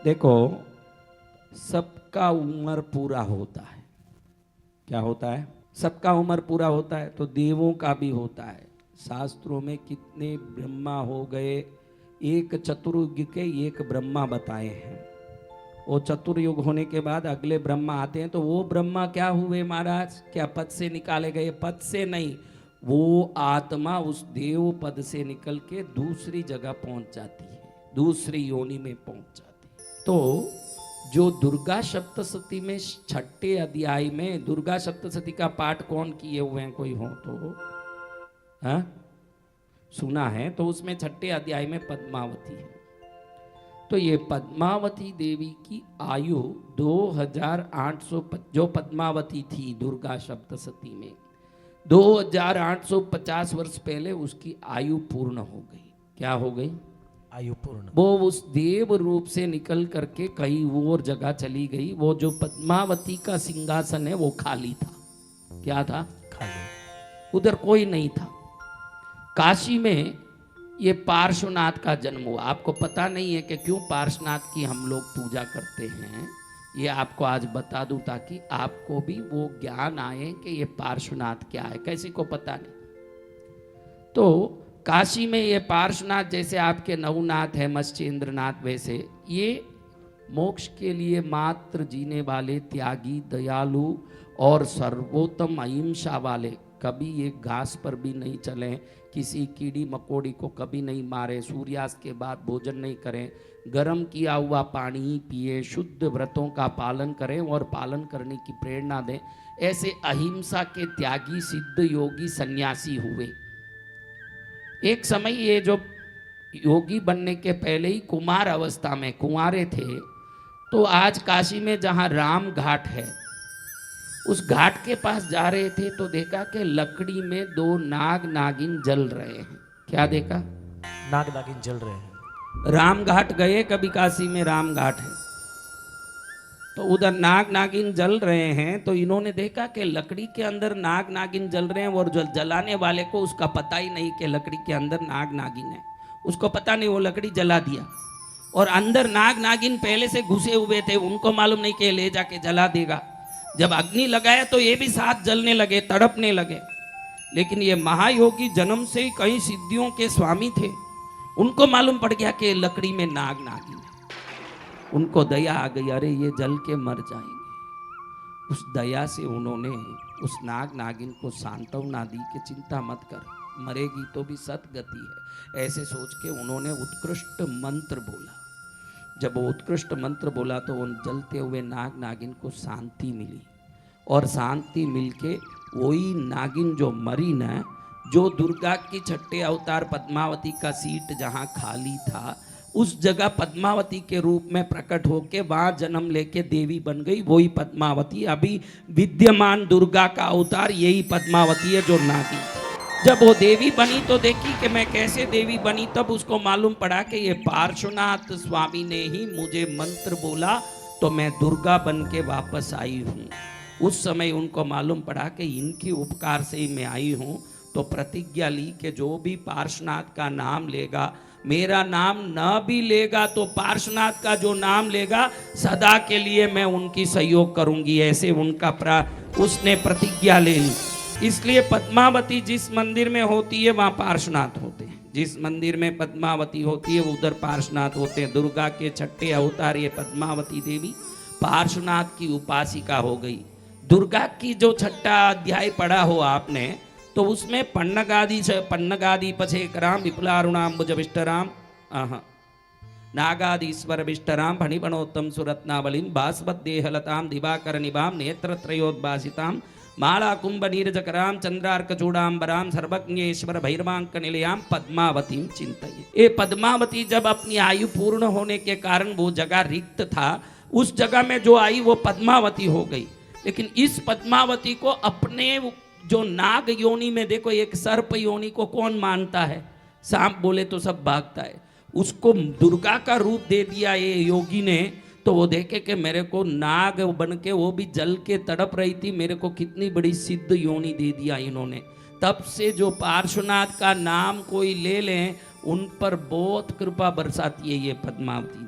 देखो, सबका उम्र पूरा होता है। क्या होता है? सबका उम्र पूरा होता है, तो देवों का भी होता है। शास्त्रों में कितने ब्रह्मा हो गए, एक चतुर्युग के एक ब्रह्मा बताए हैं। वो चतुर्युग होने के बाद अगले ब्रह्मा आते हैं, तो वो ब्रह्मा क्या हुए महाराज? क्या पद से निकाले गए? पद से नहीं, वो आत्मा उस देव पद से निकल के दूसरी जगह पहुंच जाती है, दूसरी योनि में पहुंच जाती है। तो जो दुर्गा सप्तशती में छठे अध्याय में, दुर्गा सप्तशती का पाठ कौन किए हुए हैं? कोई हो तो हाँ सुना है? तो उसमें छठे अध्याय में पद्मावती है। तो ये पद्मावती देवी की आयु 2800, जो पद्मावती थी दुर्गा सप्तशती में 2850 वर्ष पहले उसकी आयु पूर्ण हो गई। क्या हो गई? आयु पूर्ण। वो उस देव रूप से निकल करके कहीं और जगह चली गई। वो जो पद्मावती का सिंहासन है वो खाली था। क्या था? खाली। उधर कोई नहीं था। काशी में ये पार्श्वनाथ का जन्म हुआ। आपको पता नहीं है कि क्यों पार्श्वनाथ की हम लोग पूजा करते हैं? ये आपको आज बता दूं ताकि आपको भी वो ज्ञान आए कि ये पार्श्वनाथ क्या है। किसी को पता नहीं। तो काशी में ये पार्श्वनाथ जैसे आपके नवनाथ है, मत्स्येंद्रनाथ, वैसे ये मोक्ष के लिए मात्र जीने वाले त्यागी, दयालु और सर्वोत्तम अहिंसा वाले, कभी एक घास पर भी नहीं चलें, किसी कीड़ी मकोड़ी को कभी नहीं मारे, सूर्यास्त के बाद भोजन नहीं करें, गर्म किया हुआ पानी ही पिए, शुद्ध व्रतों का पालन करें और पालन करने की प्रेरणा दें। ऐसे अहिंसा के त्यागी सिद्ध योगी सन्यासी हुए। एक समय ये जो योगी बनने के पहले ही कुमार अवस्था में कुंवारे थे, तो आज काशी में जहाँ राम घाट है, उस घाट के पास जा रहे थे तो देखा कि लकड़ी में दो नाग नागिन जल रहे हैं। क्या देखा? नाग नागिन जल रहे हैं। राम घाट गए कभी? काशी में राम घाट है, तो उधर नाग नागिन जल रहे हैं। तो इन्होंने देखा कि लकड़ी के अंदर नाग नागिन जल रहे हैं और जो जलाने वाले को उसका पता ही नहीं कि लकड़ी के अंदर नाग नागिन है। उसको पता नहीं, वो लकड़ी जला दिया। और अंदर नाग नागिन पहले से घुसे हुए थे, उनको मालूम नहीं कि ले जाके जला देगा। जब अग्नि लगाया तो ये भी साथ जलने लगे, तड़पने लगे। लेकिन ये महायोगी जन्म से ही कई सिद्धियों के स्वामी थे। उनको मालूम पड़ गया कि लकड़ी में नाग नागिन है। उनको दया आ गई, अरे ये जल के मर जाएंगे। उस दया से उन्होंने उस नाग नागिन को सांत्वना दी कि चिंता मत कर, मरेगी तो भी सतगति है। ऐसे सोच के उन्होंने उत्कृष्ट मंत्र बोला। जब वो उत्कृष्ट मंत्र बोला तो उन जलते हुए नाग नागिन को शांति मिली। और शांति मिलके वही नागिन जो मरी न, जो दुर्गा की छठे अवतार पद्मावती का सीट जहाँ खाली था, उस जगह पद्मावती के रूप में प्रकट होके वहां जन्म लेके देवी बन गई। वही पद्मावती अभी विद्यमान दुर्गा का अवतार यही पद्मावती है जो नागिन। जब वो देवी बनी तो देखी कि मैं कैसे देवी बनी, तब उसको मालूम पड़ा कि ये पार्श्वनाथ स्वामी ने ही मुझे मंत्र बोला तो मैं दुर्गा बन के वापस आई हूँ। उस समय उनको मालूम पड़ा कि इनके उपकार से ही मैं आई हूँ। तो प्रतिज्ञा ली कि जो भी पार्श्वनाथ का नाम लेगा, मेरा नाम न भी लेगा तो पार्श्वनाथ का जो नाम लेगा सदा के लिए मैं उनकी सहयोग करूंगी। ऐसे उनका उसने प्रतिज्ञा ले ली। इसलिए पद्मावती जिस मंदिर में होती है वहां पार्श्वनाथ होते हैं। जिस मंदिर में पद्मावती होती है उधर पार्श्वनाथ होते हैं। दुर्गा के छठे अवतार ये पद्मावती देवी पार्श्वनाथ की उपासिका हो गई। दुर्गा की जो छठा अध्याय पढ़ा हो आपने, तो उसमें पन्नगादि पछेकराम विपुलारुणाम्बुज विष्टराम नागादीश्वर विष्टराम फणिपणोत्तम सुरत्नावलिम भास्वत देहलताम दिवाकर निभाम नेत्रत्रयोद्भासिताम माला कुंभ नीरजकराम चंद्रार्कचूड़ांबराम सर्वज्ञेश्वर भैरवांक निलयाम पद्मावती चिंतये। ये पद्मावती जब अपनी आयु पूर्ण होने के कारण वो जगह रिक्त था, उस जगह में जो आई वो पद्मावती हो गई। लेकिन इस पद्मावती को अपने जो नाग योनि में, देखो एक सर्प योनि को कौन मानता है? सांप बोले तो सब भागता है। उसको दुर्गा का रूप दे दिया ये योगी ने। तो वो देखे कि मेरे को नाग बन के वो भी जल के तड़प रही थी, मेरे को कितनी बड़ी सिद्ध योनि दे दिया इन्होंने। तब से जो पार्श्वनाथ का नाम कोई ले लें उन पर बहुत कृपा बरसाती है ये पद्मावती।